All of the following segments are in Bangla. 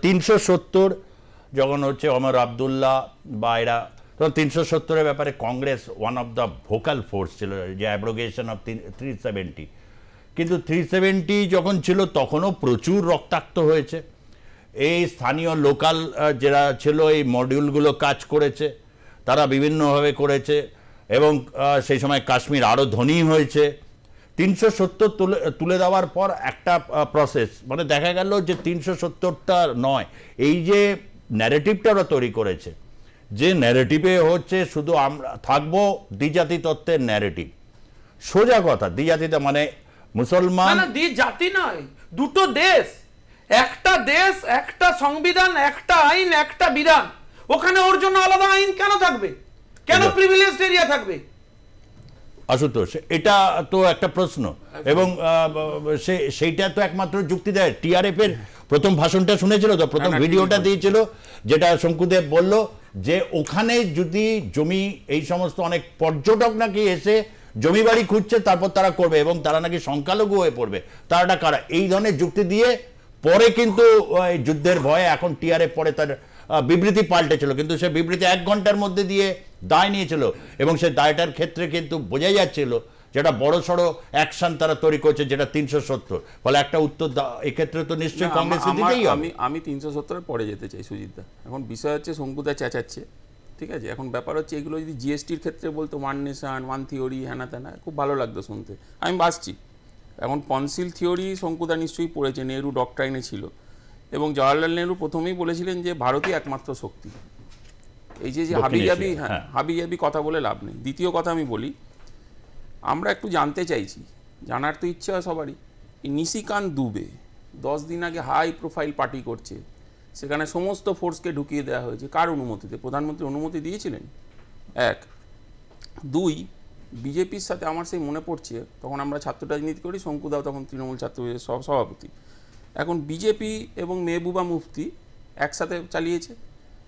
370 যখন হচ্ছে ওমর আবদুল্লাহ বা এরা তখন 370-এর ব্যাপারে Congress one of the vocal force ছিল, যে অ্যাব্রোগেশন অফ 370। কিন্তু 370 যখন ছিল তখনও প্রচুর রক্তাক্ত হয়েছে। এই স্থানীয় লোকাল যারা ছিল এই মডিউলগুলো কাজ করেছে, তারা বিভিন্নভাবে করেছে এবং সেই সময় কাশ্মীর আরও ধনী হয়েছে। 370 তুলে দেওয়ার পর একটা প্রসেস, মানে দেখা গেল যে 370টা নয়, এই যে ন্যারেটিভটা ওরা তৈরি করেছে, যে ন্যারেটিভে হচ্ছে শুধু আমরা থাকবো দ্বিজাতি তত্ত্বের ন্যারেটিভ। সোজা কথা, দ্বিজাতিতে মানে মুসলমান, দ্বিজাতি নয়, দুটো দেশ, একটা দেশ, একটা সংবিধান, একটা আইন, একটা বিধান। ওখানে ওর জন্য আলাদা আইন কেন থাকবে? কেন প্রিভিলেজড এরিয়া থাকবে? আশুতোষ, এটা তো একটা প্রশ্ন এবং সেইটা তো একমাত্র যুক্তি দেয়। টিআরএফ এর প্রথম ভাষণটা শুনেছিল তো, প্রথম ভিডিওটা দিয়েছিল, যেটা শঙ্কুদেব বলল যে ওখানে যদি জমি, এই সমস্ত অনেক পর্যটক নাকি এসে জমি বাড়ি খুঁজছে, তারপর তারা করবে এবং তারা নাকি সংখ্যালঘু হয়ে পড়বে, তারা কারা, এই ধরনের যুক্তি দিয়ে পরে কিন্তু যুদ্ধের ভয়ে এখন টিআরএফ পরে তার বিবৃতি পাল্টেছিল, কিন্তু সে বিবৃতি 1 ঘন্টার মধ্যে দিয়ে দায় নিয়েছিল এবং সে দায়টার ক্ষেত্রে কিন্তু বোঝা যাচ্ছিল যেটা বড় সড়ো অ্যাকশন তারা তৈরি করছে, যেটা 370। ফলে একটা উত্তর এক্ষেত্রে তো নিশ্চয়ই কংগ্রেস দিতেই হবে। আমি 370-এর পরে যেতে চাই সুজিতদা। এখন বিষয় হচ্ছে শঙ্কুদা চেঁচাচ্ছে, ঠিক আছে, এখন ব্যাপার হচ্ছে এগুলো যদি জিএসটির ক্ষেত্রে বলতো ওয়ান নেশন ওয়ান থিওরি হ্যানা ত্যানা, খুব ভালো লাগতো শুনতে, আমি বাসছি। এখন পনসিল থিওরি শঙ্কুদা নিশ্চয়ই পড়েছে, নেহরু ডক্ট্রাইনে ছিল, এবং জওয়াহরলাল নেহরু প্রথমেই বলেছিলেন যে ভারতই একমাত্র শক্তি। এই যে হাবিজাবি, হ্যাঁ হাবিজাবি কথা বলে লাভ নেই। দ্বিতীয় কথা আমি বলি, আমরা একটু জানতে চাইছি, জানার তো ইচ্ছা সবারই, এই নিশিকান্ত দুবে 10 দিন আগে হাই প্রোফাইল পার্টি করছে, সেখানে সমস্ত ফোর্সকে ঢুকিয়ে দেওয়া হয়েছে, কার অনুমতিতে? প্রধানমন্ত্রী অনুমতি দিয়েছিলেন? 1, 2, বিজেপির সাথে আমার সেই মনে পড়ছে, তখন আমরা ছাত্র রাজনীতি করি, শঙ্কুদাও তখন তৃণমূল ছাত্র সভাপতি। এখন বিজেপি এবং মেহবুবা মুফতি একসাথে চালিয়েছে,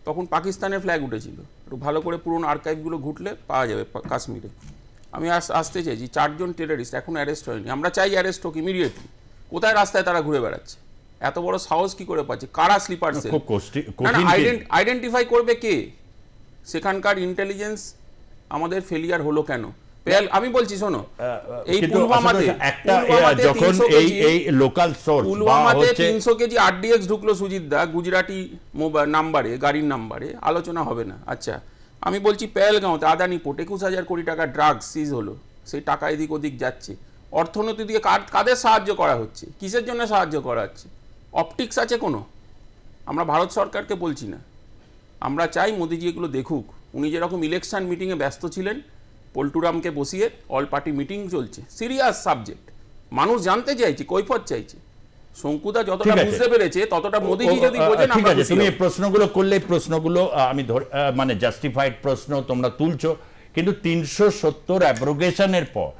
তখন পাকিস্তানের ফ্ল্যাগ উঠেছিল, একটু ভালো করে পুরনো আর্কাইভগুলো ঘুটলে পাওয়া যাবে কাশ্মীরে। আমি আসতে চাইছি, 4 জন টেররিস্ট এখনো অ্যারেস্ট হয়নি, আমরা চাই অ্যারেস্ট হোক ইমিডিয়েটলি। কোথায় রাস্তায় তারা ঘুরে বেড়াচ্ছে? এত বড় সাহস কি করে পাচ্ছে? কারা স্লিপার সেল? আইডেন্টিফাই করবে কে? সেখানকার ইন্টেলিজেন্স আমাদের ফেলিয়ার হলো কেন? আমি বলছি শোনো, এই পুলওয়ামাতে যখন এই লোকাল সোর্স পুলওয়ামাতে 300 কেজি আরডিএক্স ঢুকলো সুজিতদা, গুজরাটি নাম্বারে, গাড়ির নাম্বারে, আলোচনা হবে না। আচ্ছা, আমি বলছি পেহেলগাঁওতে আদানি পোর্ট 21,000 কোটি টাকা ড্রাগস সিজ হলো, সেই টাকা এদিক ওদিক যাচ্ছে। অর্থনীতি দিয়ে কাদের সাহায্য করা হচ্ছে? কিসের জন্য সাহায্য করা হচ্ছে? অপটিক্স আছে কোনো? আমরা ভারত সরকারকে বলছি না, আমরা চাই মোদিজি এগুলো দেখুক। উনি যেরকম ইলেকশন মিটিংয়ে ব্যস্ত ছিলেন, পল্টুরামকে বসিয়ে অল পার্টি মিটিং চলছে, সিরিয়াস সাবজেক্ট, মানুষ জানতে চাইছে, কৈফত চাইছে। শঙ্কুদা যতটা বুঝতে পেরেছে ততটা মোদিজি যদি বোঝেন। ঠিক আছে, তুমি এই প্রশ্নগুলো করলে, প্রশ্নগুলো আমি মানে জাস্টিফাইড প্রশ্ন তোমরা তুলছো, কিন্তু 370 অ্যাব্রোগেশনের পর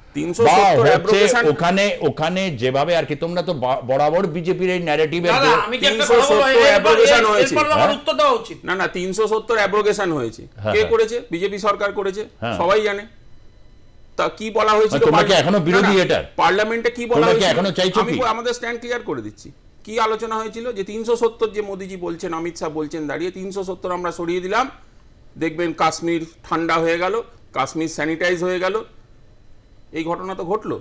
ওখানে ওখানে যেভাবে আর কি, তোমরা তো বরাবর বিজেপির এই ন্যারেটিভে 370 অ্যাব্রোগেশন হয়েছে, না না 370 অ্যাব্রোগেশন হয়েছে, কে করেছে? বিজেপি সরকার করেছে, সবাই জানে। তা কি বলা হয়েছিল? তোমাকে এখনো বিরোধী এটা পার্লামেন্টে কি বলা হয়েছিল এখনো চাইছো? আমি আমাদের স্ট্যান্ড ক্লিয়ার করে দিচ্ছি। কি আলোচনা হয়েছিল? যে 370 যে মোদিজি বলছেন, অমিত শাহ বলছেন দাঁড়িয়ে, 370 আমরা সরিয়ে দিলাম, দেখবেন কাশ্মীর ঠান্ডা হয়ে গেল, কাশ্মীর স্যানিটাইজ হয়ে গেল। এই ঘটনা তো ঘটলো।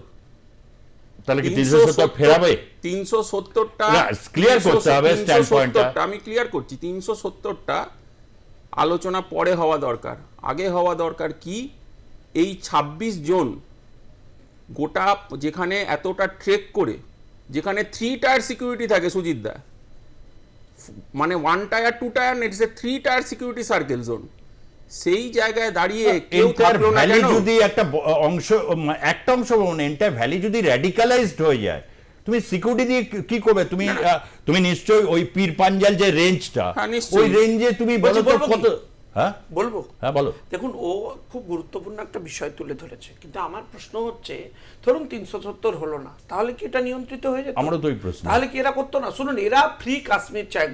তাহলে কি 370 ফেরাবে? 370টা ক্লিয়ার করতে হবে স্ট্যান্ড পয়েন্টটা। আমি ক্লিয়ার করছি, 370টা আলোচনা পরে হওয়া দরকার। আগে হওয়া দরকার কি, এই 26 জন গোটা, যেখানে এতটা ট্রেক করে, যেখানে 3 টায়ার সিকিউরিটি থাকে সুজিতদা, মানে 1 tyre 2 tyre, it's a 3 tyre security circle zone, সেই জায়গায় দাঁড়িয়ে কেউ থাকলো না কেন? যদি একটা অংশ এন্টার ভ্যালি যদি র্যাডিকালাইজড হয়ে যায়, তুমি সিকিউরিটি দিয়ে কি করবে? তুমি নিশ্চয়ই ওই পীর পাঞ্জাল যে রেঞ্জটা, ওই রেঞ্জে তুমি বলো কত। হ্যাঁ বলবো, হ্যাঁ বলো। দেখুন, ও খুব গুরুত্বপূর্ণ একটা বিষয় তুলে ধরেছে, কিন্তু আমার প্রশ্ন হচ্ছে, ধরুন 370 হলো না, তাহলে কি এটা নিয়ন্ত্রিত হয়ে যেত? আমারও তো ওই প্রশ্ন, তাহলে কি এরা করতো না? শুনুন, এরা ফ্রি কাশ্মীর চায়,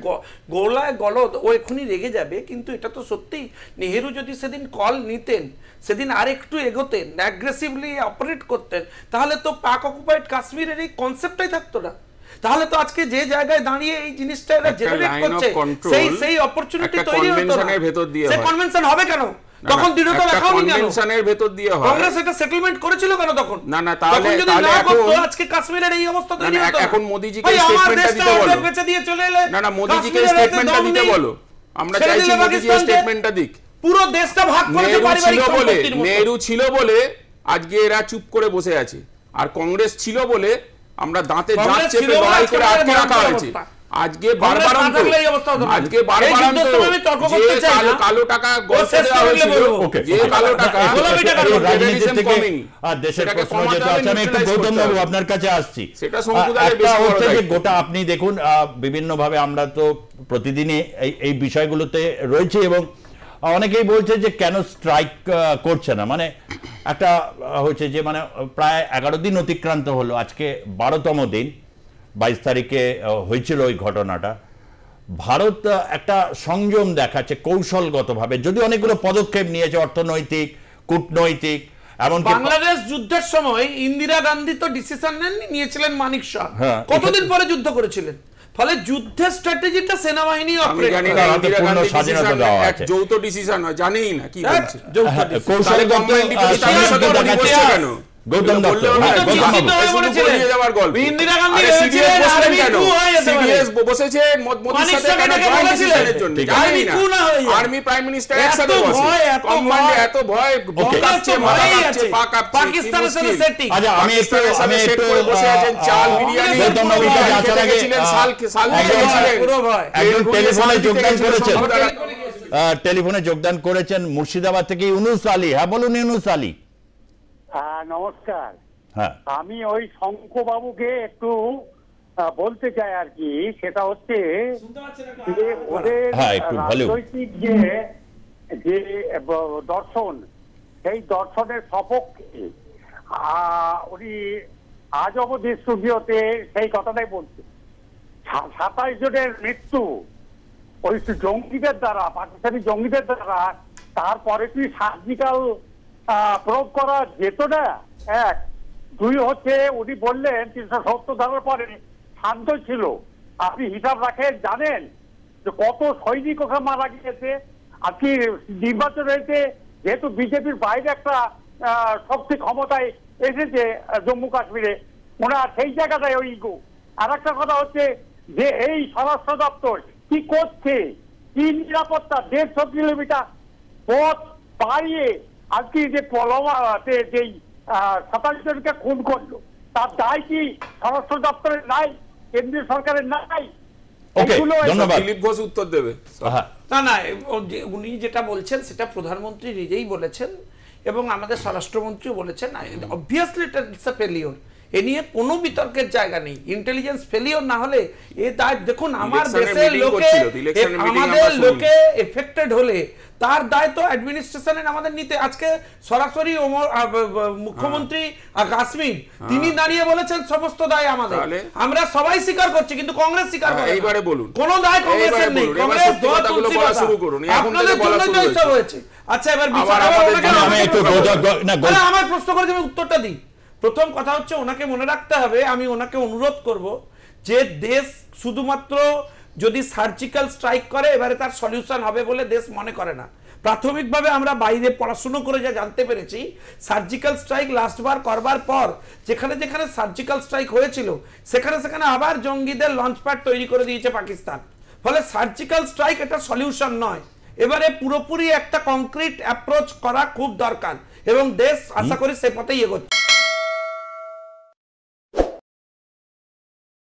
গোলায় গলদ, ও এখনই রেগে যাবে, কিন্তু এটা তো সত্যি। নেহেরু যদি সেদিন কল নিতেন, সেদিন আর একটু এগোতেন, অ্যাগ্রেসিভলি অপারেট করতেন, তাহলে তো পাক অকুপাইড কাশ্মীরের এই কনসেপ্টটাই থাকতো না। তাহলে তো আজকে যে জায়গায় দাঁড়িয়ে এই জিনিসটা এরা জেনারেট করছে সেই অপরচুনিটি তৈরি হতো না। সেই কনভেনশন হবে কেন? তখন দৃঢ়তা দেখাওনি কেন? কনভেনশনের ভেতর দিয়ে হয়। কংগ্রেস এটা সেটেলমেন্ট করেছিল কেন তখন? না তাহলে এখন আজকে কাশ্মীরের এই অবস্থা তৈরি হতো না। এখন মোদিজিকে স্টেটমেন্টটা দিতে বলো। বেঁচে দিয়ে চলে এলে না মোদিজিকে স্টেটমেন্টটা দিতে বলো। আমরা চাইছি মোদিজি স্টেটমেন্টটা দিক। পুরো দেশটা ভাগ করেছে পারিবারিক সম্পত্তির মতো। নেহরু ছিল বলে আজকে এরা চুপ করে বসে আছে, আর কংগ্রেস ছিল বলে আমরা দাঁতে দাঁত চেপে লড়াই করে আটকে রাখা হয়েছে। আজকে বারবার কালো টাকা গল্প দেওয়া হয়েছিল, যে কালো টাকা দেশের প্রশ্ন যেটা আছে, আমি একটু গৌতম বাবু আপনার কাছে আসছি। সেটা শঙ্কুদারের বেশি বড় দায়িত্ব। গোটা আপনি দেখুন বিভিন্ন ভাবে আমরা তো প্রতিদিনই এই বিষয়গুলোতে রয়েছে, এবং অনেকেই বলছে যে কেন স্ট্রাইক করছে না, মানে একটা হচ্ছে যে মানে প্রায় 11 দিন অতিক্রান্ত হলো, আজকে 12তম দিন, 22 তারিখে হয়েছিল ওই ঘটনাটা। ভারত একটা সংযম দেখাচ্ছে কৌশলগতভাবে, যদি অনেকগুলো পদক্ষেপ নিয়েছে, অর্থনৈতিক, কূটনৈতিক, এমনকি বাংলাদেশ যুদ্ধের সময় ইন্দিরা গান্ধী তো ডিসিশন নিয়েছিলেন মানিক শাহ, কতদিন পরে যুদ্ধ করেছিলেন। ফলে যুদ্ধের স্ট্র্যাটেজিটা সেনাবাহিনী অপারেট করে। স্বাধীনতা দেওয়া আছে, যৌথ ডিসিশন হয়, জানেই না কি বলছে কৌশলগত। গৌতম দত্ত ইন্দিরা গান্ধী বসেছে আর্মি প্রাইম মিনিস্টার একসাথে বসে, এত ভয় পাকিস্তানের সাথে সেটিং। আচ্ছা আমি একটু বসে আছেন, চাল বিরিয়ানি টেলিফোনে যোগদান করেছেন মুর্শিদাবাদ থেকে ইউনুস আলী। হ্যাঁ বলুন ইউনুস আলী। নমস্কার। হ্যাঁ, আমি ওই শঙ্কু বাবুকে একটু বলতে চাই আর কি, সেটা হচ্ছে যে ওদের রাজনৈতিক যে দর্শন, সেই দর্শনের সপক্ষে উনি আজ অবধি স্টুডিওতে সেই কথাটাই বলছে। 27 জনের মৃত্যু ওই জঙ্গিদের দ্বারা, পাকিস্তানি জঙ্গিদের দ্বারা, তারপরে কি সার্জিক্যাল প্রয়োগ করা যেত না? এক। দুই হচ্ছে উনি বললেন 370 ধারার পরে শান্ত ছিল। আপনি হিসাব রাখেন, জানেন যে কত সৈনিক ওখানে মারা গিয়েছে। আজকে নির্বাচন হয়েছে, যেহেতু বিজেপির বাইরে একটা শক্তি ক্ষমতায় এসেছে জম্মু কাশ্মীরে, ওনার সেই জায়গাটায় ওই ইগো। আর একটা কথা হচ্ছে যে এই স্বরাষ্ট্র দপ্তর কি করছে, কি নিরাপত্তা, 150 কিলোমিটার পথ পাড়িয়ে আজকে যে পলমাতে যেই 27 জনকে খুন করলো, তার দায় কি স্বরাষ্ট্র দপ্তরের নাই, কেন্দ্রীয় সরকারের নাই? দিলীপ ঘোষ উত্তর দেবে। না উনি যেটা বলছেন সেটা প্রধানমন্ত্রী নিজেই বলেছেন এবং আমাদের স্বরাষ্ট্রমন্ত্রীও বলেছেন। অবভিয়াসলি ইটস আ ফেলিওর, এ নিয়ে কোনো বিতর্কের জায়গা নেই। ইন্টেলিজেন্স ফেলিওর না হলে এ দায়, দেখুন আমার দেশের লোকে, আমাদের লোকে এফেক্টেড হলে তার দায় তো অ্যাডমিনিস্ট্রেশনের আমাদের নিতে। আজকে সরাসরি মুখ্যমন্ত্রী কাশ্মীর তিনি দাঁড়িয়ে বলেছেন সমস্ত দায় আমাদের, আমরা সবাই স্বীকার করছি, কিন্তু কংগ্রেস স্বীকার করে। এইবারে বলুন, কোন দায় কংগ্রেসের নেই, কংগ্রেস দোয়া তুলসী পাতা শুরু করুন, আপনাদের জন্যই তো এইসব হয়েছে। আচ্ছা এবার আমার প্রশ্ন করে আমি উত্তরটা দিই। প্রথম কথা হচ্ছে ওনাকে মনে রাখতে হবে, আমি ওনাকে অনুরোধ করব যে দেশ শুধুমাত্র যদি সার্জিক্যাল স্ট্রাইক করে এবারে তার সলিউশন হবে বলে দেশ মনে করে না। প্রাথমিকভাবে আমরা বাইরে পড়াশুনো করে যা জানতে পেরেছি, সার্জিক্যাল স্ট্রাইক লাস্টবার করবার পর যেখানে যেখানে সার্জিক্যাল স্ট্রাইক হয়েছিল সেখানে সেখানে আবার জঙ্গিদের লঞ্চপ্যাড তৈরি করে দিয়েছে পাকিস্তান। ফলে সার্জিক্যাল স্ট্রাইক এটা সলিউশন নয়, এবারে পুরোপুরি একটা কংক্রিট অ্যাপ্রোচ করা খুব দরকার এবং দেশ আশা করি সে পথেই এগোচ্ছে।